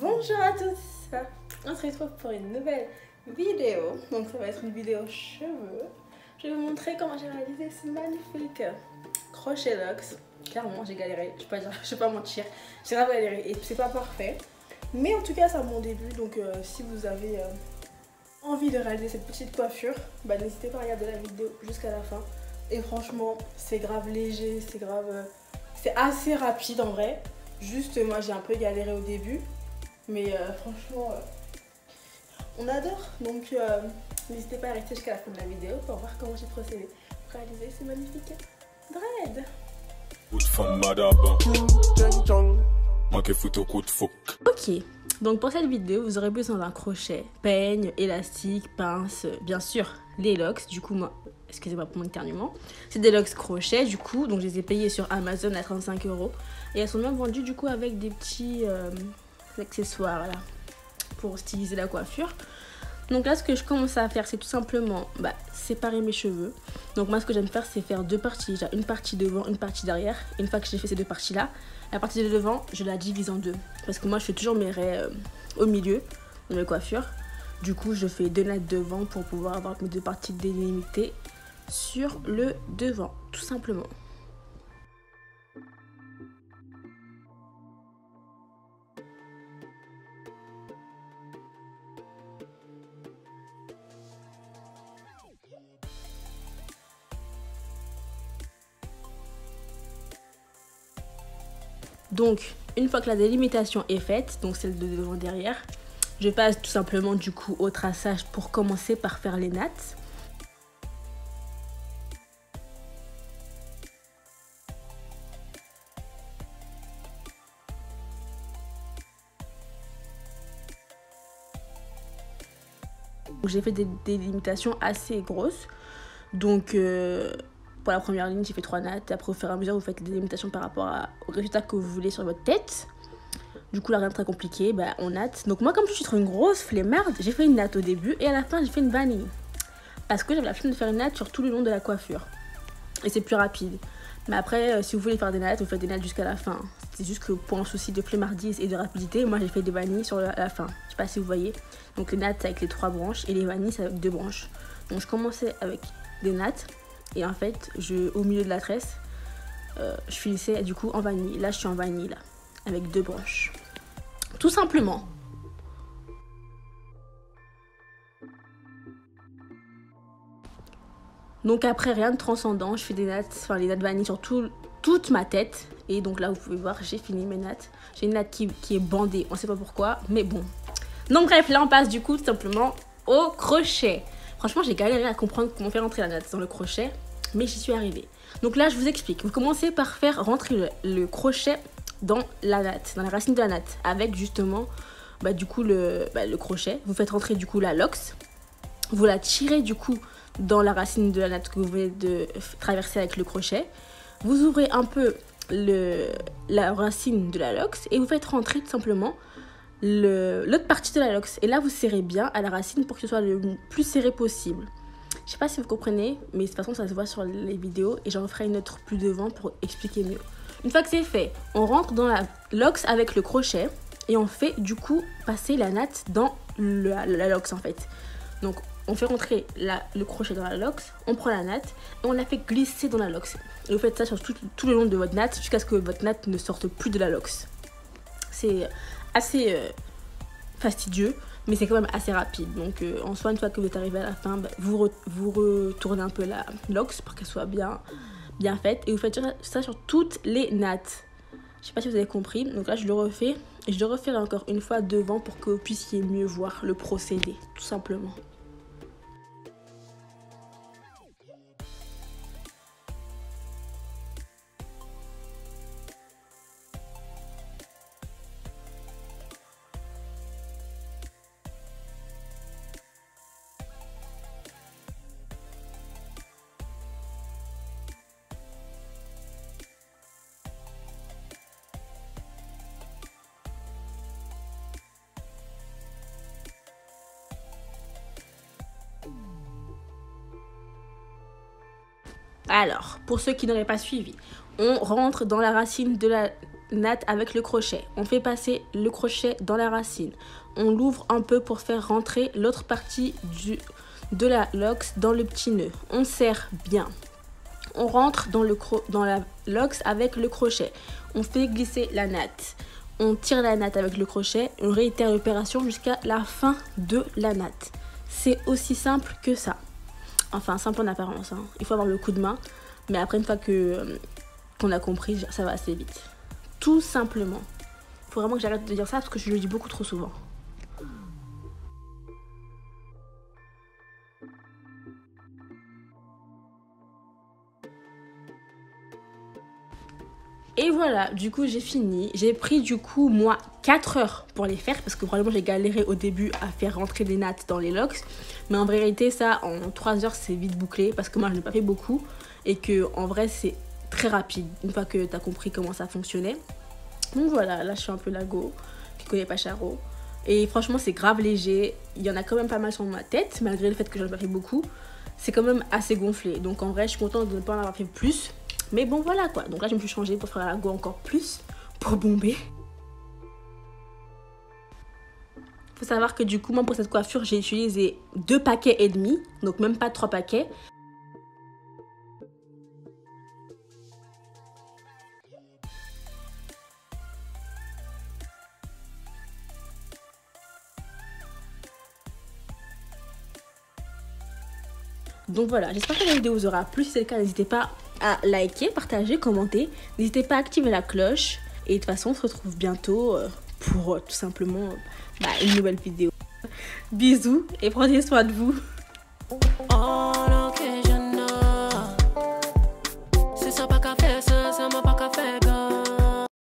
Bonjour à tous, on se retrouve pour une nouvelle vidéo. Donc ça va être une vidéo cheveux. Je vais vous montrer comment j'ai réalisé ce magnifique crochet luxe. Clairement j'ai galéré, je vais pas mentir, j'ai grave galéré et c'est pas parfait. Mais en tout cas c'est un bon début, donc si vous avez envie de réaliser cette petite coiffure, bah, n'hésitez pas à regarder la vidéo jusqu'à la fin. Et franchement c'est grave léger, c'est assez rapide en vrai. Juste moi j'ai un peu galéré au début. Mais franchement, on adore. Donc n'hésitez pas à rester jusqu'à la fin de la vidéo pour voir comment j'ai procédé pour réaliser ce magnifique dread. Ok, donc pour cette vidéo, vous aurez besoin d'un crochet, peigne, élastique, pince, bien sûr les locks. Du coup, moi, excusez-moi pour mon éternuement, c'est des locks crochet du coup. Donc je les ai payés sur Amazon à 35 € et elles sont même vendues du coup avec des petits accessoires là pour styliser la coiffure. Donc là ce que je commence à faire c'est tout simplement séparer mes cheveux. Donc moi ce que j'aime faire c'est faire deux parties, j'ai une partie devant, une partie derrière. Une fois que j'ai fait ces deux parties là, la partie de devant je la divise en deux parce que moi je fais toujours mes raies au milieu de mes coiffures. Du coup je fais deux nattes devant pour pouvoir avoir mes deux parties délimitées sur le devant tout simplement. Donc une fois que la délimitation est faite, donc celle de devant derrière, je passe tout simplement du coup au traçage pour commencer par faire les nattes. J'ai fait des délimitations assez grosses, donc pour la première ligne, j'ai fait 3 nattes. Après, au fur et à mesure, vous faites les délimitations par rapport au résultat que vous voulez sur votre tête. Du coup, là, rien de très compliqué, on natte. Donc moi, comme je suis trop une grosse flemmarde, j'ai fait une natte au début et à la fin, j'ai fait une vanille. Parce que j'avais la flemme de faire une natte sur tout le long de la coiffure. Et c'est plus rapide. Mais après, si vous voulez faire des nattes, vous faites des nattes jusqu'à la fin. C'est juste que pour un souci de flemmardise et de rapidité, moi, j'ai fait des vanilles sur la fin. Je sais pas si vous voyez. Donc les nattes, c'est avec les 3 branches et les vanilles, c'est avec 2 branches. Donc je commençais avec des nattes. Et en fait, au milieu de la tresse, je finissais du coup en vanille. Là, je suis en vanille, là, avec 2 branches. Tout simplement. Donc après, rien de transcendant. Je fais des nattes, enfin les nattes vanille sur toute ma tête. Et donc là, vous pouvez voir, j'ai fini mes nattes. J'ai une natte qui est bandée, on sait pas pourquoi, mais bon. Donc bref, là, on passe du coup tout simplement au crochet. Franchement, j'ai galéré à comprendre comment faire rentrer la natte dans le crochet, mais j'y suis arrivée. Donc là, je vous explique. Vous commencez par faire rentrer le crochet dans la natte, dans la racine de la natte, avec justement, du coup, le crochet. Vous faites rentrer du coup la lox. Vous la tirez du coup dans la racine de la natte que vous venez de traverser avec le crochet. Vous ouvrez un peu la racine de la lox et vous faites rentrer tout simplement l'autre partie de la lox. Et là, vous serrez bien à la racine pour que ce soit le plus serré possible. Je sais pas si vous comprenez, mais de toute façon, ça se voit sur les vidéos et j'en ferai une autre plus devant pour expliquer mieux. Une fois que c'est fait, on rentre dans la lox avec le crochet et on fait du coup passer la natte dans la lox en fait. Donc, on fait rentrer le crochet dans la lox, on prend la natte et on la fait glisser dans la lox. Et vous faites ça sur tout le long de votre natte jusqu'à ce que votre natte ne sorte plus de la lox. C'est assez fastidieux, mais c'est quand même assez rapide. Donc en soi, une fois que vous êtes arrivé à la fin, vous retournez un peu la lox pour qu'elle soit bien faite. Et vous faites ça sur toutes les nattes. Je sais pas si vous avez compris. Donc là, je le refais. Et je le refais encore une fois devant pour que vous puissiez mieux voir le procédé, tout simplement. Alors, pour ceux qui n'auraient pas suivi, on rentre dans la racine de la natte avec le crochet. On fait passer le crochet dans la racine. On l'ouvre un peu pour faire rentrer l'autre partie de la lox dans le petit nœud. On serre bien. On rentre dans la lox avec le crochet. On fait glisser la natte. On tire la natte avec le crochet. On réitère l'opération jusqu'à la fin de la natte. C'est aussi simple que ça. Enfin, simple en apparence. Hein. Il faut avoir le coup de main. Mais après, une fois qu'on a compris, ça va assez vite. Tout simplement. Il faut vraiment que j'arrête de dire ça parce que je le dis beaucoup trop souvent. Et voilà, du coup j'ai fini. J'ai pris du coup moi 4 heures pour les faire parce que probablement j'ai galéré au début à faire rentrer des nattes dans les locks. Mais en vérité ça en 3 heures c'est vite bouclé parce que moi je n'ai pas fait beaucoup. Et que en vrai c'est très rapide une fois que tu as compris comment ça fonctionnait. Donc voilà, là je suis un peu la go qui connaît pas Charo. Et franchement c'est grave léger. Il y en a quand même pas mal sur ma tête malgré le fait que j'en ai pas fait beaucoup. C'est quand même assez gonflé. Donc en vrai je suis contente de ne pas en avoir fait plus. Mais bon voilà quoi, donc là je me suis changée pour faire la go encore plus, pour bomber. Faut savoir que du coup moi pour cette coiffure j'ai utilisé 2 paquets et demi, donc même pas 3 paquets. Donc voilà, j'espère que la vidéo vous aura plu. Si c'est le cas, n'hésitez pas à liker, partager, commenter. N'hésitez pas à activer la cloche. Et de toute façon, on se retrouve bientôt pour tout simplement une nouvelle vidéo. Bisous et prenez soin de vous.